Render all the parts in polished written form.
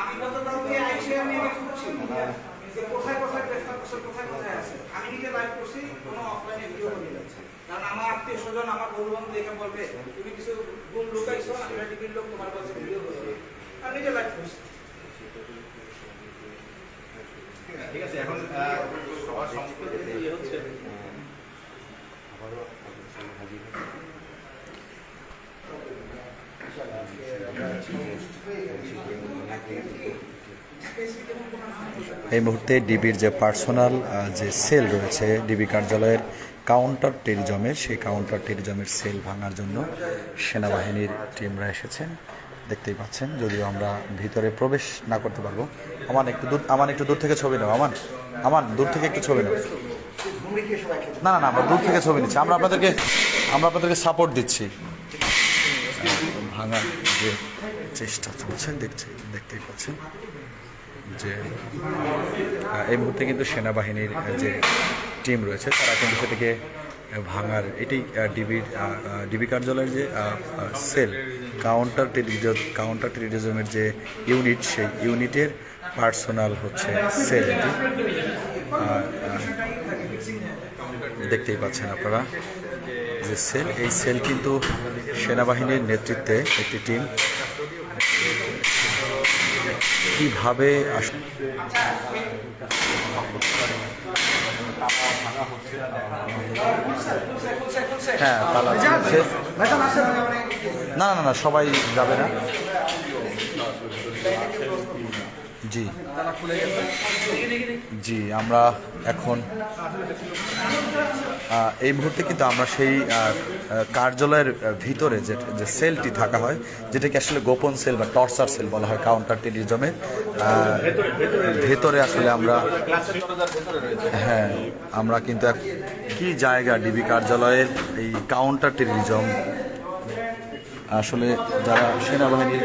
আমি গতকালকে আইসে আমি খুঁজছি যে কোথায় কোথায় গ্রেফতার করছে, কোথায় কোথায় আছে। আমি নিজে লাইভ করছি, কোনো অফলাইনে ভিডিও করে যাচ্ছে, কারণ আমার আত্মীয় স্বজন আমার বন্ধু দেখে বলবে তুমি কিছু গুম লুকাইছো, আমরা টিভির লোক তোমার কাছে ভিডিও করবে। আমি নিজে লাইভ করছি। ঠিক আছে, এখন সবার সম্পর্কে ইয়ে হচ্ছে এই মুহূর্তে ডিবির যে পার্সোনাল যে সেল রয়েছে ডিবি কার্যালয়ের কাউন্টার টেরিজমের, সেই কাউন্টার টেরিজমের সেল ভাঙার জন্য সেনাবাহিনীর টিমরা এসেছেন। দেখতেই পাচ্ছেন, যদিও আমরা ভিতরে প্রবেশ না করতে পারবো। একটু দূর থেকে ছবি নাও। আমান দূর থেকে একটু ছবি নাও। না না না, আমরা দূর থেকে ছবি নিচ্ছি। আমরা আপনাদেরকে সাপোর্ট দিচ্ছি। ভাঙার যে চেষ্টা চলছে দেখতেই পাচ্ছেন যে এই মুহূর্তে কিন্তু সেনাবাহিনীর যে টিম রয়েছে তারা কিন্তু সেটাকে ভাঙার, এটি ডিবি কার্যালয়ের যে সেল কাউন্টার টেরিজমের যে ইউনিট, সেই ইউনিটের পার্সোনাল হচ্ছে সেল। এটি দেখতেই পাচ্ছেন আপনারা যে সেল, এই সেল কিন্তু সেনাবাহিনীর নেতৃত্বে একটি টিম কিভাবে হ্যাঁ তালা চলছে। না না না, সবাই যাবে না। জি জি, আমরা এখন এই মুহূর্তে কিন্তু আমরা সেই কার্যালয়ের ভিতরে যে সেলটি থাকা হয়, যেটাকে আসলে গোপন সেল বা টর্চার সেল বলা হয় কাউন্টার টেরিজমের ভেতরে আসলে আমরা, হ্যাঁ আমরা কিন্তু কি জায়গা ডিবি কার্যালয়ের এই কাউন্টার টেরিজম আসলে যারা সেনাবাহিনীর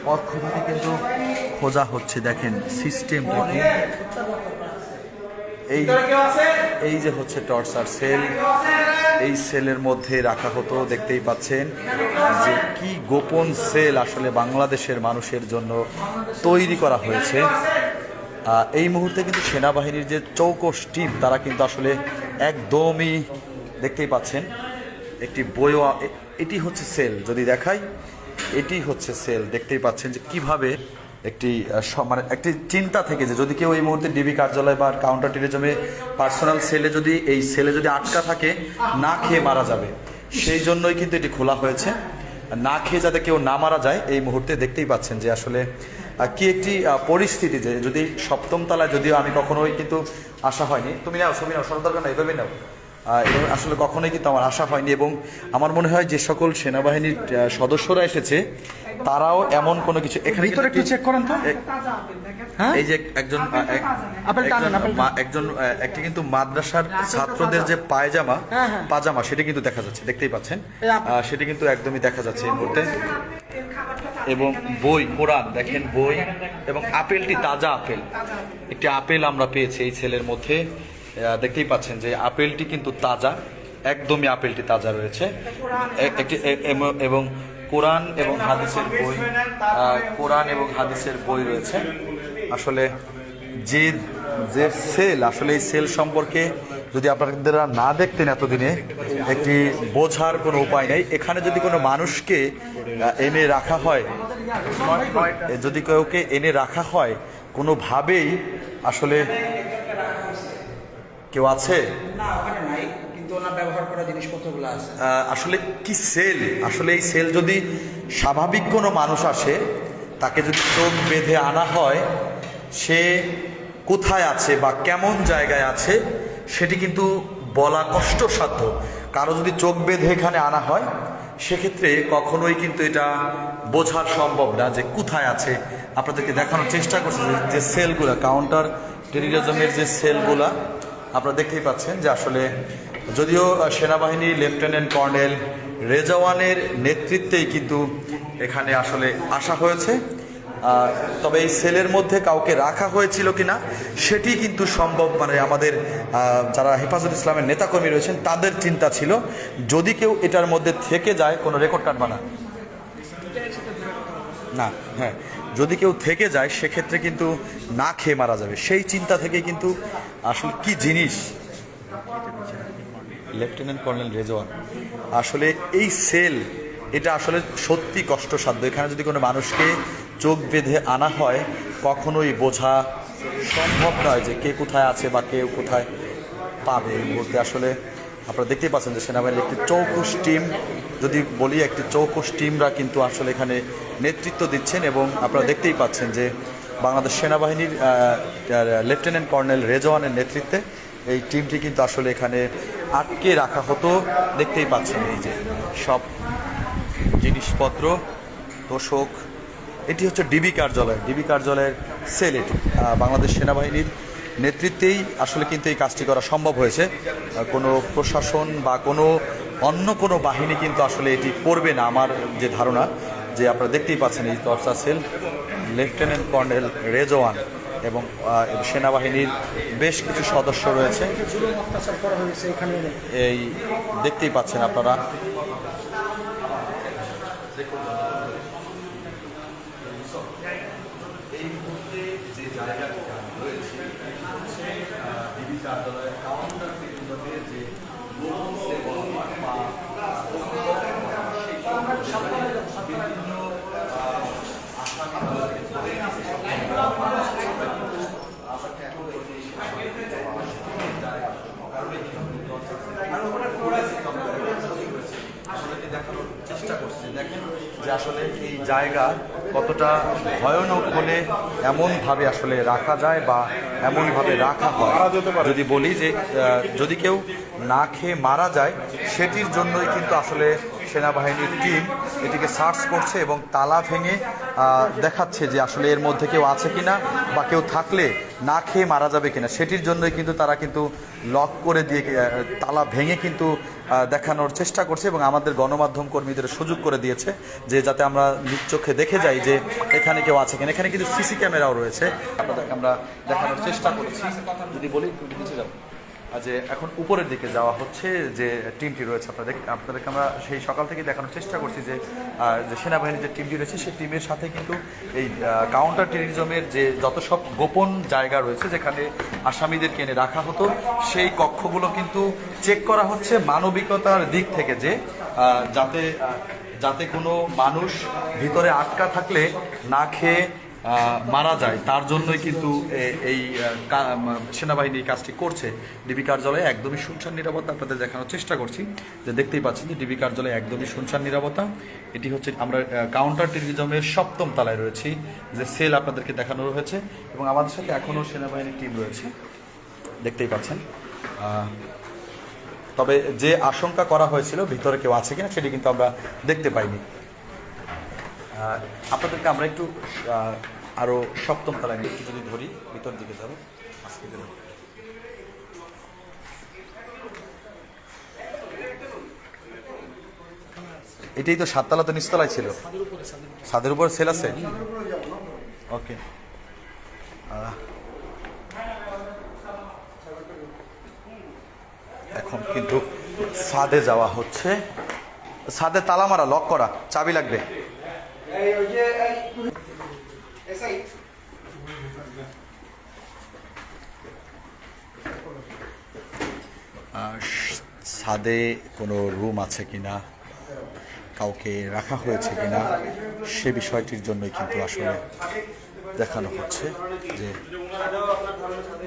পক্ষ থেকে কিন্তু খোঁজা হচ্ছে। দেখেন সিস্টেমটাকে, এই যে হচ্ছে টর্চার সেল, এই সেলের মধ্যে রাখা হতো। দেখতেই পাচ্ছেন যে কি গোপন সেল আসলে বাংলাদেশের মানুষের জন্য তৈরি করা হয়েছে। এই মুহূর্তে কিন্তু সেনাবাহিনীর যে চৌকস টিম তারা কিন্তু আসলে একদমই, দেখতেই পাচ্ছেন একটি বইও, এটি হচ্ছে সেল, যদি দেখাই এটি হচ্ছে সেল। দেখতেই পাচ্ছেন যে কিভাবে একটি একটি চিন্তা থেকে যে যদি কেউ এই মুহূর্তে ডিবি কার্যালয় বা কাউন্টার টেরিজমে পার্সোনাল সেলে যদি এই সেলে যদি আটকা থাকে, না খেয়ে মারা যাবে, সেই জন্যই কিন্তু এটি খোলা হয়েছে, না খেয়ে যাতে কেউ না মারা যায়। এই মুহূর্তে দেখতেই পাচ্ছেন যে আসলে কি একটি পরিস্থিতি, যে যদি সপ্তম তলায়, যদিও আমি কখনোই কিন্তু আসা হয়নি, তুমি নাও ছবি নাও, সরকার দরকার না, এভাবে নাও, এবং আসলে কখনোই কিন্তু আমার আশা হয়নি। এবং আমার মনে হয় যে সকল সেনাবাহিনীর সদস্যরা এসেছে তারাও এমন কোনো কিছু, এখানে একটু চেক করেন তো, এই যে একটি কিন্তু মাদ্রাসার ছাত্রদের যে পাজামা সেটা কিন্তু দেখা যাচ্ছে, দেখতেই পাচ্ছেন, সেটা কিন্তু একদমই দেখা যাচ্ছে এই মুহূর্তে। এবং বই, কোরআন, দেখেন বই, এবং আপেলটি তাজা আপেল, একটি আপেল আমরা পেয়েছি এই ছেলের মধ্যে। দেখতেই পাচ্ছেন যে আপেলটি কিন্তু তাজা, একদমই আপেলটি তাজা রয়েছে। একটি এবং কোরআন এবং হাদিসের বই, কোরআন এবং হাদিসের বই রয়েছে। আসলে যে সেল, আসলে এই সেল সম্পর্কে যদি আপনারা না দেখতেন এতদিনে, একটি বোঝার কোনো উপায় নেই। এখানে যদি কোনো মানুষকে এনে রাখা হয়, যদি কাউকে এনে রাখা হয় কোনোভাবেই, আসলে কেউ আছে আসলে কি সেল, আসলে এই সেল যদি স্বাভাবিক কোনো মানুষ আসে, তাকে যদি চোখ বেঁধে আনা হয়, সে কোথায় আছে বা কেমন জায়গায় আছে সেটি কিন্তু বলা কষ্টসাধ্য। কারো যদি চোখ বেঁধে এখানে আনা হয়, সেক্ষেত্রে কখনোই কিন্তু এটা বোঝা সম্ভব না যে কোথায় আছে। আপনাদেরকে দেখানোর চেষ্টা করছি যে সেলগুলা, কাউন্টার টেরিজমের যে সেলগুলা আপনারা দেখতেই পাচ্ছেন যে আসলে যদিও সেনাবাহিনী লেফটেন্যান্ট কর্নেল রেজাওয়ানের নেতৃত্বেই কিন্তু এখানে আসলে আসা হয়েছে, তবে এই সেলের মধ্যে কাউকে রাখা হয়েছিল কিনা সেটি কিন্তু সম্ভব, আমাদের যারা হেফাজত ইসলামের নেতাকর্মী রয়েছেন তাদের চিন্তা ছিল যদি কেউ এটার মধ্যে থেকে যায়, কোনো রেকর্ড কাটবা না, হ্যাঁ যদি কেউ থেকে যায় সেক্ষেত্রে কিন্তু না খেয়ে মারা যাবে, সেই চিন্তা থেকে কিন্তু আসলে কি জিনিস লেফটেন্যান্ট কর্নেল রেজওয়ান, আসলে এই সেল এটা আসলে সত্যি কষ্টসাধ্য। এখানে যদি কোনো মানুষকে চোখ বেঁধে আনা হয় কখনোই বোঝা সম্ভব নয় যে কে কোথায় আছে বা কেউ কোথায় পাবে। বলতে আসলে আপনারা দেখতেই পাচ্ছেন যে সেনাবাহিনীর একটি চৌকুশ টিম, যদি বলি একটি চৌকুশ টিমরা কিন্তু আসলে এখানে নেতৃত্ব দিচ্ছেন এবং আপনারা দেখতেই পাচ্ছেন যে বাংলাদেশ সেনাবাহিনীর লেফটেন্যান্ট কর্নেল রেজওয়ানের নেতৃত্বে এই টিমটি কিন্তু আসলে এখানে আটকে রাখা হতো। দেখতেই পাচ্ছেন এই যে সব জিনিসপত্র তোষক, এটি হচ্ছে ডিবি কার্যালয়, ডিবি কার্যালয়ের সেল। এটি বাংলাদেশ সেনাবাহিনীর নেতৃত্বেই আসলে কিন্তু এই কাজটি করা সম্ভব হয়েছে। কোনো প্রশাসন বা অন্য কোনো বাহিনী কিন্তু আসলে এটি করবে না আমার যে ধারণা। যে আপনারা দেখতেই পাচ্ছেন এই torture sell, lieutenant colonel Rezwan এবং সেনাবাহিনীর বেশ কিছু সদস্য রয়েছে। এই দেখতেই পাচ্ছেন আপনারা। এই মুহূর্তে যে জায়গাটি রয়েছে ডিবি কার্যালয়ের কাউন্টার থেকে যে দেখানোর চেষ্টা করছে। দেখেন যে আসলে এই জায়গা কতটা ভয়ানক হলে এমনভাবে আসলে রাখা যায় বা এমনভাবে রাখা হয়। যদি বলি যে যদি কেউ না খেয়ে মারা যায় সেটির জন্যই কিন্তু আসলে সেনাবাহিনীর টিম এটিকে সার্চ করছে এবং তালা ভেঙে দেখাচ্ছে যে আসলে এর মধ্যে কেউ আছে কিনা বা কেউ থাকলে না খেয়ে মারা যাবে কিনা, সেটির জন্যই কিন্তু তারা কিন্তু লক করে দিয়ে তালা ভেঙে কিন্তু দেখানোর চেষ্টা করছে এবং আমাদের গণমাধ্যম কর্মীদের সুযোগ করে দিয়েছে যে যাতে আমরা নিজ চোখে দেখে যাই যে এখানে কেউ আছে কিনা। এখানে কিন্তু সিসি ক্যামেরাও রয়েছে, আপনাদেরকে আমরা দেখানোর চেষ্টা করছি। যদি বলি নিচে যাবো, যে এখন উপরের দিকে যাওয়া হচ্ছে যে টিমটি রয়েছে, আপনাদেরকে আমরা সেই সকাল থেকে দেখানোর চেষ্টা করছি যে সেনাবাহিনীর যে টিমটি রয়েছে সেই টিমের সাথে কিন্তু এই কাউন্টার টেররিজমের যে যত সব গোপন জায়গা রয়েছে যেখানে আসামিদেরকে এনে রাখা হতো সেই কক্ষগুলো কিন্তু চেক করা হচ্ছে মানবিকতার দিক থেকে, যে যাতে কোনো মানুষ ভিতরে আটকা থাকলে না খেয়ে মারা যায়, তার জন্যই কিন্তু এই সেনাবাহিনী কাজটি করছে। ডিবি কার্যালয়ে একদমই শুনশান নিরাপত্তা আপনাদের দেখানোর চেষ্টা করছি। যে দেখতেই পাচ্ছেন যে ডিবি কার্যালয়ে একদমই শুনশান নিরাপত্তা। এটি হচ্ছে আমরা কাউন্টার টেররিজমের 7ম তলায় রয়েছি, যে সেল আপনাদেরকে দেখানো হয়েছে এবং আমাদের সাথে এখনও সেনাবাহিনীর টিম রয়েছে, দেখতেই পাচ্ছেন। তবে যে আশঙ্কা করা হয়েছিল ভিতরে কেউ আছে কিনা সেটি কিন্তু আমরা দেখতে পাইনি। আপনাদেরকে আমরা একটু আরো 7ম তলায় একটু যদি ধরি, ভিতর দিকে যাবো। এটাই তো 7 তলা, তো নিচতলায় ছিল, ছাদের উপর সেল আছে। ওকে, এখন কিন্তু ছাদে যাওয়া হচ্ছে। ছাদে তালা মারা, লক করা, চাবি লাগবে। ছাদে কোনো রুম আছে কিনা, কাউকে রাখা হয়েছে কিনা সে বিষয়টির জন্যই কিন্তু আসলে দেখানো হচ্ছে যে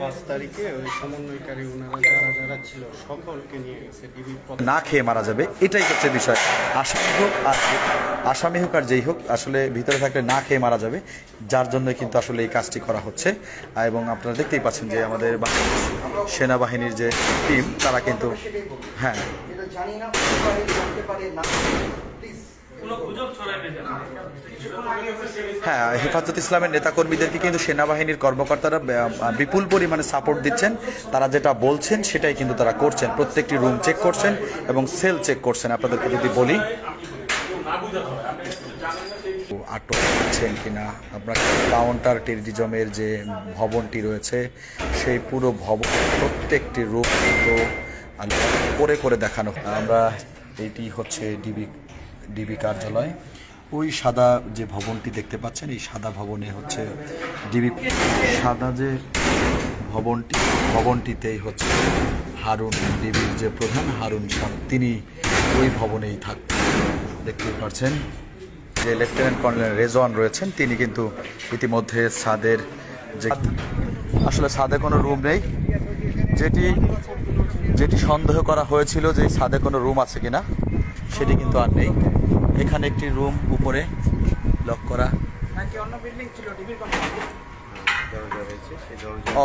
5 তারিখে ওই সমন্বয়কারী ওনারা যারা ছিল সকলকে নিয়ে গেছে ডিবি না খেয়ে মারা যাবে, এটাই হচ্ছে বিষয়। আসামি হোক আর যেই হোক আসলে ভিতরে থাকলে না খেয়ে মারা যাবে, যার জন্য কিন্তু আসলে এই কাজটি করা হচ্ছে। এবং আপনারা দেখতেই পাচ্ছেন যে আমাদের সেনাবাহিনীর যে টিম তারা কিন্তু হেফাজত ইসলামের নেতাকর্মীদেরকে কিন্তু সেনাবাহিনীর কর্মকর্তারা বিপুল পরিমাণে সাপোর্ট দিচ্ছেন। তারা যেটা বলছেন সেটাই কিন্তু তারা করছেন, প্রত্যেকটি রুম চেক করছেন এবং সেল চেক করছেন। আপনাদেরকে যদি বলি আটক করছেন কিনা, আপনার কাউন্টার টেররিজমের যে ভবনটি রয়েছে সেই পুরো ভবন প্রত্যেকটি রুম কিন্তু করে দেখানো। আমরা এইটি হচ্ছে ডিবি কার্যালয় ওই সাদা যে ভবনটি দেখতে পাচ্ছেন, এই সাদা ভবনে হচ্ছে ডিবি, সাদা যে ভবনটিতেই হচ্ছে হারুন, ডিবির যে প্রধান হারুন শাহ, তিনি ওই ভবনেই থাকতেন। দেখতেই পাচ্ছেন যে লেফটেন্যান্ট কর্নেল রেজওয়ান রয়েছেন, তিনি কিন্তু ইতিমধ্যে ছাদের যে, আসলে ছাদে কোনো রুম নেই, যেটি সন্দেহ করা হয়েছিল যে ছাদে কোনো রুম আছে কিনা, সেটি কিন্তু আর নেই। এখানে একটি রুম উপরে লক করা, নাকি অন্য বিল্ডিং ছিল ডিবির কোম্পানি?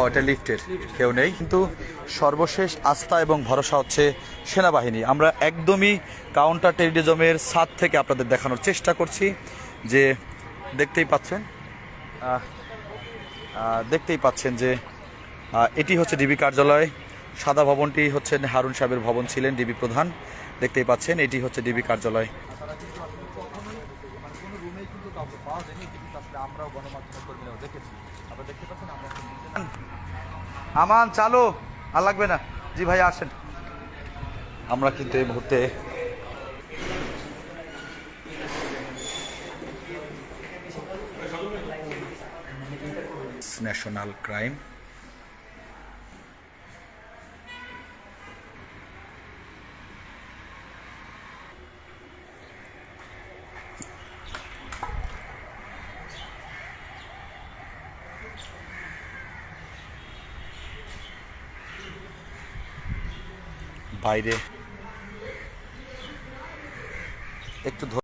এটা লিফটের, কেউ নেই। কিন্তু সর্বশেষ আস্থা এবং ভরসা হচ্ছে সেনাবাহিনী। আমরা একদমই কাউন্টার টেররিজমের ছাদ থেকে আপনাদের দেখানোর চেষ্টা করছি যে দেখতেই পাচ্ছেন যে এটি হচ্ছে ডিবি কার্যালয়। সাদা ভবনটি হচ্ছে হারুন সাহেবের ভবন, ছিলেন ডিবি প্রধান। দেখতেই পাচ্ছেন এটি হচ্ছে ডিবি কার্যালয়। আমান চালু, আর লাগবে না। জি ভাই আসেন। আমরা কিন্তু এই মুহূর্তে ন্যাশনাল ক্রাইম, বাইরে একটু